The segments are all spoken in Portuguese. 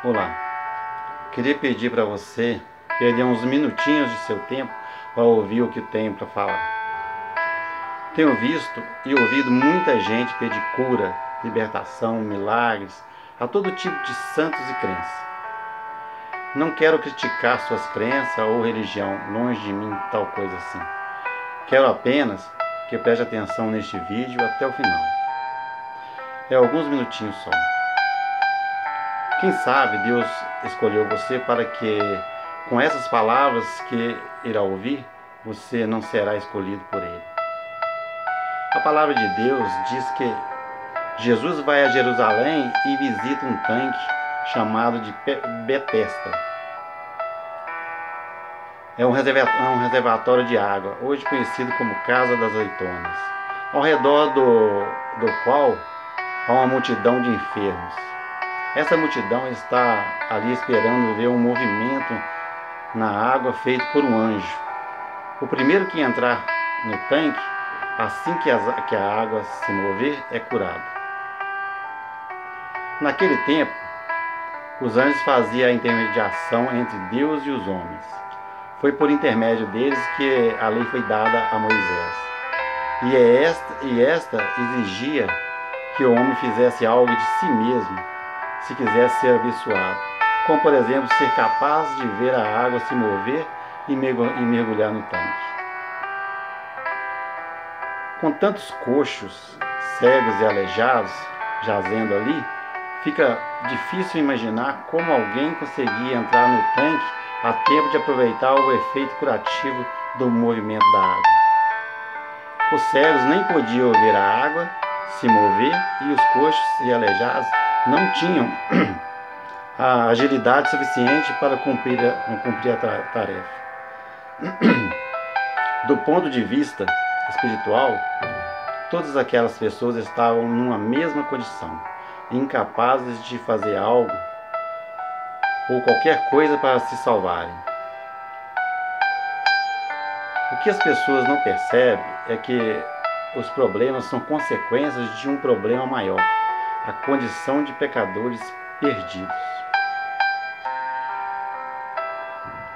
Olá, queria pedir para você perder uns minutinhos de seu tempo para ouvir o que tenho para falar. Tenho visto e ouvido muita gente pedir cura, libertação, milagres, a todo tipo de santos e crenças. Não quero criticar suas crenças ou religião, longe de mim tal coisa assim. Quero apenas que preste atenção neste vídeo até o final. É alguns minutinhos só. Quem sabe Deus escolheu você para que, com essas palavras que irá ouvir, você não será escolhido por Ele. A palavra de Deus diz que Jesus vai a Jerusalém e visita um tanque chamado de Betesda. É um reservatório de água, hoje conhecido como Casa das Azeitonas, ao redor do qual há uma multidão de enfermos. Essa multidão está ali esperando ver um movimento na água feito por um anjo. O primeiro que entrar no tanque, assim que a água se mover, é curado. Naquele tempo, os anjos faziam a intermediação entre Deus e os homens. Foi por intermédio deles que a lei foi dada a Moisés. E esta exigia que o homem fizesse algo de si mesmo, se quisesse ser abençoado, como por exemplo ser capaz de ver a água se mover e mergulhar no tanque. Com tantos coxos, cegos e aleijados jazendo ali, fica difícil imaginar como alguém conseguia entrar no tanque a tempo de aproveitar o efeito curativo do movimento da água. Os cegos nem podiam ver a água se mover e os coxos e aleijados não tinham a agilidade suficiente para cumprir a tarefa. Do ponto de vista espiritual, todas aquelas pessoas estavam numa mesma condição, incapazes de fazer algo ou qualquer coisa para se salvarem. O que as pessoas não percebem é que os problemas são consequências de um problema maior, a condição de pecadores perdidos.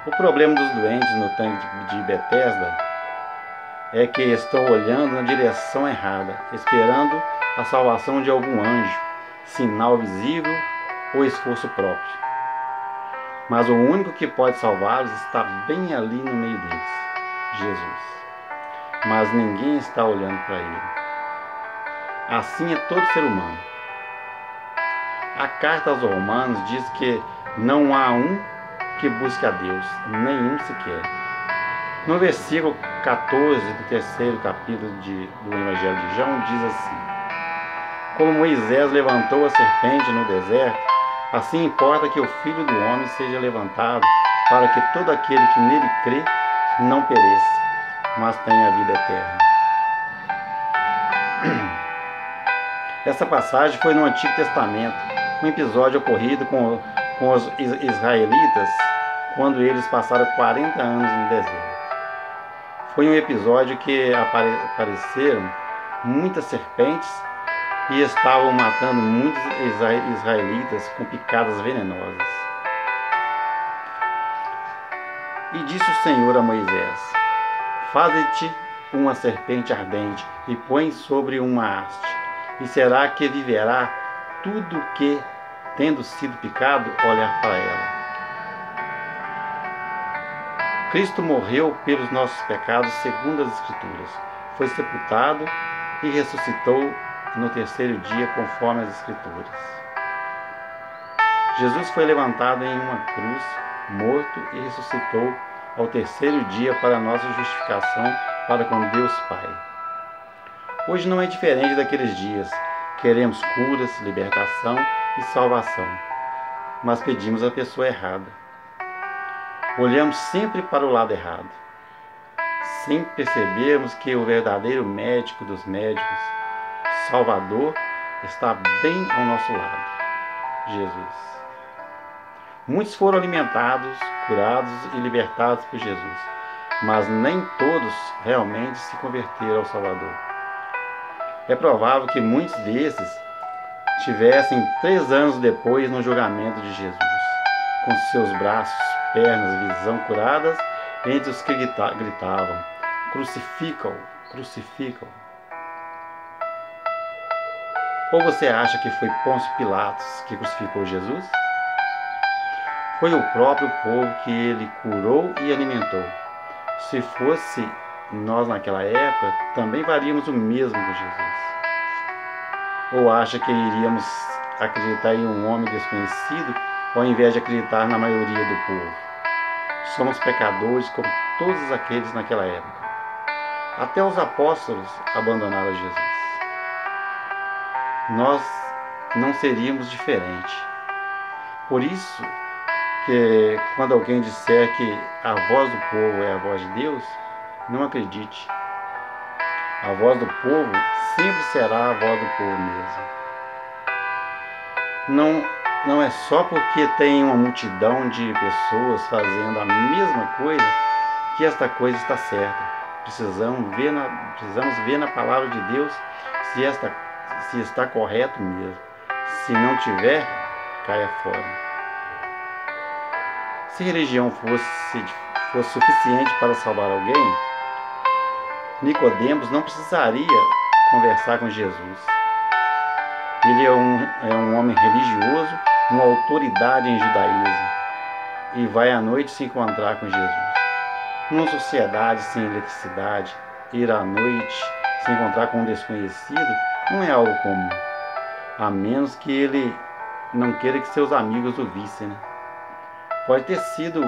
O problema dos doentes no tanque de Betesda é que estão olhando na direção errada, esperando a salvação de algum anjo, sinal visível ou esforço próprio. Mas o único que pode salvá-los está bem ali no meio deles, Jesus. Mas ninguém está olhando para Ele. Assim é todo ser humano. A carta aos Romanos diz que não há um que busque a Deus, nenhum sequer. No versículo 14 do terceiro capítulo do Evangelho de João, diz assim: como Moisés levantou a serpente no deserto, assim importa que o Filho do Homem seja levantado, para que todo aquele que nele crê não pereça, mas tenha a vida eterna. Essa passagem foi no Antigo Testamento, um episódio ocorrido com os israelitas quando eles passaram 40 anos no deserto. Foi um episódio que apareceram muitas serpentes e estavam matando muitos israelitas com picadas venenosas. E disse o Senhor a Moisés: faze-te uma serpente ardente e põe sobre uma haste, e será que viverá tudo que, tendo sido picado, olhar para ela. Cristo morreu pelos nossos pecados segundo as Escrituras, foi sepultado e ressuscitou no terceiro dia conforme as Escrituras. Jesus foi levantado em uma cruz, morto e ressuscitou ao terceiro dia para nossa justificação para com Deus Pai. Hoje não é diferente daqueles dias. Queremos curas, libertação e salvação, mas pedimos a pessoa errada. Olhamos sempre para o lado errado, sem percebermos que o verdadeiro médico dos médicos, Salvador, está bem ao nosso lado, Jesus. Muitos foram alimentados, curados e libertados por Jesus, mas nem todos realmente se converteram ao Salvador. É provável que muitos desses tivessem 3 anos depois no julgamento de Jesus. com seus braços, pernas, visão curadas, entre os que gritavam: crucificam, crucificam. Ou você acha que foi Pôncio Pilatos que crucificou Jesus? Foi o próprio povo que ele curou e alimentou. Se fosse nós naquela época, também faríamos o mesmo com Jesus. Ou acha que iríamos acreditar em um homem desconhecido ao invés de acreditar na maioria do povo? Somos pecadores como todos aqueles naquela época. Até os apóstolos abandonaram Jesus. Nós não seríamos diferentes. Por isso que quando alguém disser que a voz do povo é a voz de Deus, não acredite. A voz do povo sempre será a voz do povo mesmo. Não é só porque tem uma multidão de pessoas fazendo a mesma coisa que esta coisa está certa. Precisamos ver na palavra de Deus se está correto mesmo. Se não tiver, caia fora. Se religião fosse suficiente para salvar alguém, Nicodemos não precisaria conversar com Jesus. Ele é um homem religioso, uma autoridade em judaísmo, e vai à noite se encontrar com Jesus. Numa sociedade sem eletricidade, ir à noite se encontrar com um desconhecido não é algo comum, a menos que ele não queira que seus amigos o vissem, né? Pode ter sido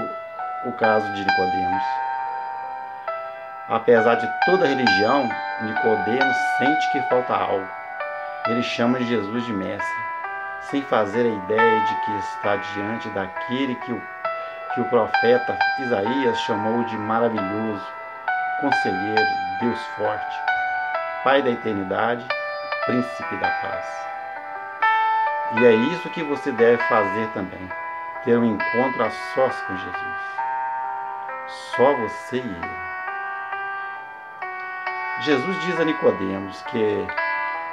o caso de Nicodemos. Apesar de toda a religião, Nicodemos sente que falta algo. Ele chama Jesus de mestre, sem fazer a ideia de que está diante daquele que o profeta Isaías chamou de maravilhoso, conselheiro, Deus forte, Pai da eternidade, príncipe da paz. E é isso que você deve fazer também, ter um encontro a sós com Jesus. Só você e ele. Jesus diz a Nicodemos que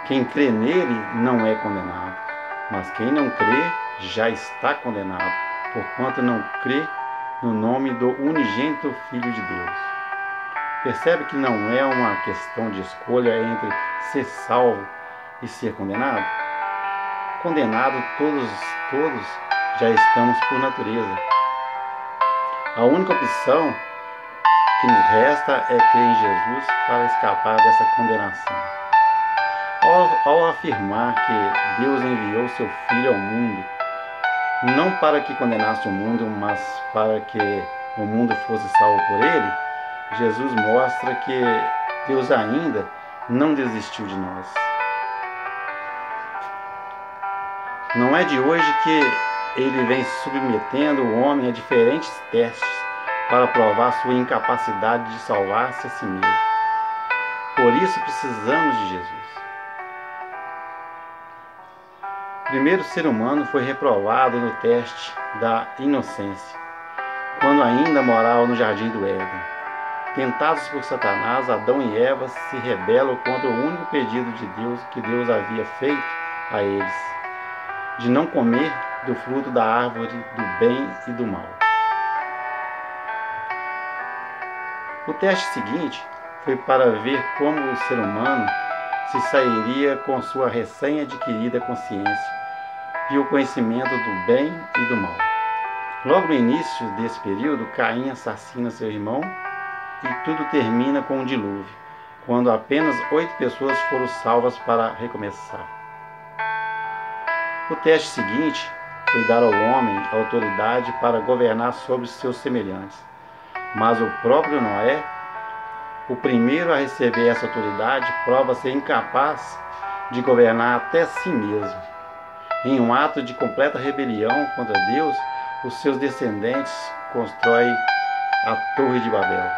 quem crê nele não é condenado, mas quem não crê já está condenado, porquanto não crê no nome do unigênito Filho de Deus. Percebe que não é uma questão de escolha entre ser salvo e ser condenado? Condenado todos já estamos por natureza. A única opção que nos resta é crer em Jesus para escapar dessa condenação. Ao afirmar que Deus enviou seu Filho ao mundo, não para que condenasse o mundo, mas para que o mundo fosse salvo por ele, Jesus mostra que Deus ainda não desistiu de nós. Não é de hoje que ele vem submetendo o homem a diferentes testes para provar sua incapacidade de salvar-se a si mesmo. Por isso precisamos de Jesus. O primeiro ser humano foi reprovado no teste da inocência, quando ainda morava no jardim do Éden. Tentados por Satanás, Adão e Eva se rebelam contra o único pedido de Deus que Deus havia feito a eles, de não comer do fruto da árvore do bem e do mal. O teste seguinte foi para ver como o ser humano se sairia com sua recém-adquirida consciência e o conhecimento do bem e do mal. Logo no início desse período, Caim assassina seu irmão e tudo termina com um dilúvio, quando apenas 8 pessoas foram salvas para recomeçar. O teste seguinte foi dar ao homem autoridade para governar sobre seus semelhantes. Mas o próprio Noé, o primeiro a receber essa autoridade, prova ser incapaz de governar até si mesmo. Em um ato de completa rebelião contra Deus, os seus descendentes constroem a Torre de Babel.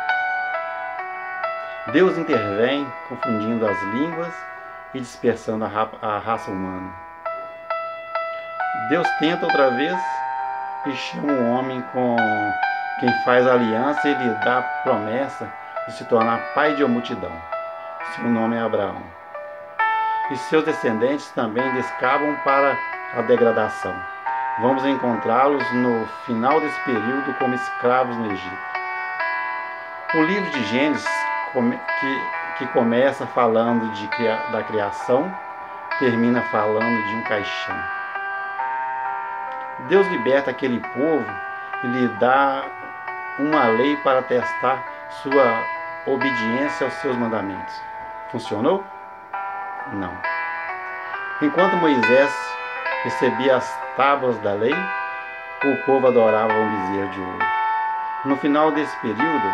Deus intervém, confundindo as línguas e dispersando a raça humana. Deus tenta outra vez e chama o homem com quem faz aliança e lhe dá a promessa de se tornar pai de uma multidão. Seu nome é Abraão. E seus descendentes também descabam para a degradação. vamos encontrá-los no final desse período como escravos no Egito. O livro de Gênesis, que começa falando da criação, termina falando de um caixão. Deus liberta aquele povo e lhe dá uma lei para testar sua obediência aos seus mandamentos. Funcionou? Não. Enquanto Moisés recebia as tábuas da lei, o povo adorava um bezerro de ouro. No final desse período,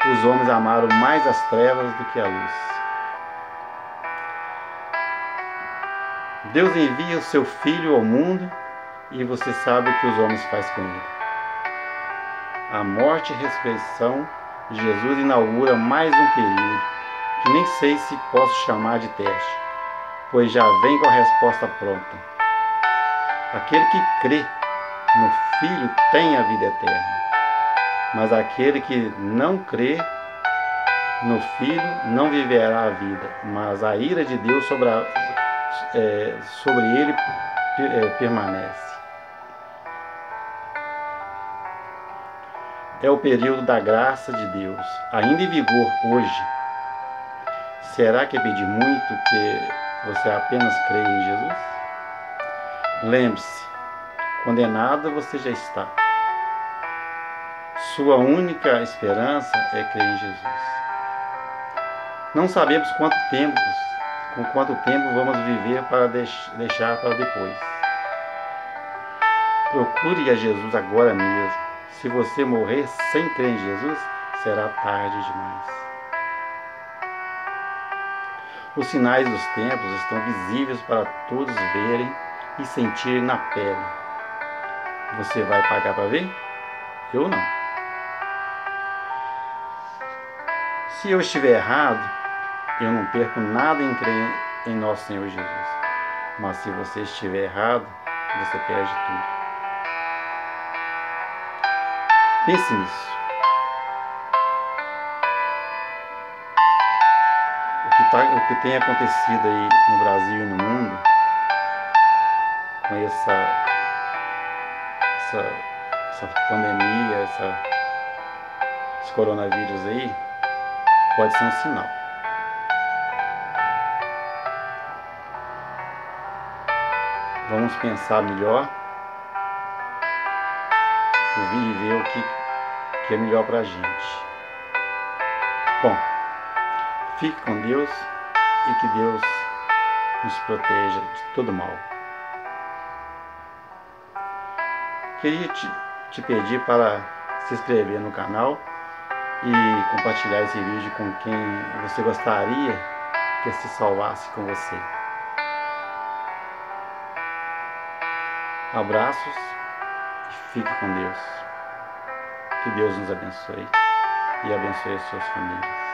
os homens amaram mais as trevas do que a luz. Deus envia o seu Filho ao mundo e você sabe o que os homens fazem com ele. A morte e a ressurreição de Jesus inaugura mais um período que nem sei se posso chamar de teste, pois já vem com a resposta pronta. Aquele que crê no Filho tem a vida eterna, mas aquele que não crê no Filho não viverá a vida, mas a ira de Deus sobre ele permanece. É o período da graça de Deus, ainda em vigor hoje. Será que é pedir muito que você apenas creia em Jesus? Lembre-se, condenado você já está. Sua única esperança é crer em Jesus. Não sabemos com quanto tempo vamos viver para deixar para depois. Procure a Jesus agora mesmo. Se você morrer sem crer em Jesus, será tarde demais. Os sinais dos tempos estão visíveis para todos verem e sentirem na pele. Você vai pagar para ver? Eu não. Se eu estiver errado, eu não perco nada em crer em nosso Senhor Jesus. Mas se você estiver errado, você perde tudo. Pense nisso. O que tem acontecido aí no Brasil e no mundo, com essa pandemia, esse coronavírus aí, pode ser um sinal. Vamos pensar melhor, ouvir e ver o que é melhor pra gente. Bom, fique com Deus e que Deus nos proteja de todo mal. Queria te pedir para se inscrever no canal e compartilhar esse vídeo com quem você gostaria que se salvasse com você. Abraços e fique com Deus. Que Deus nos abençoe e abençoe as suas famílias.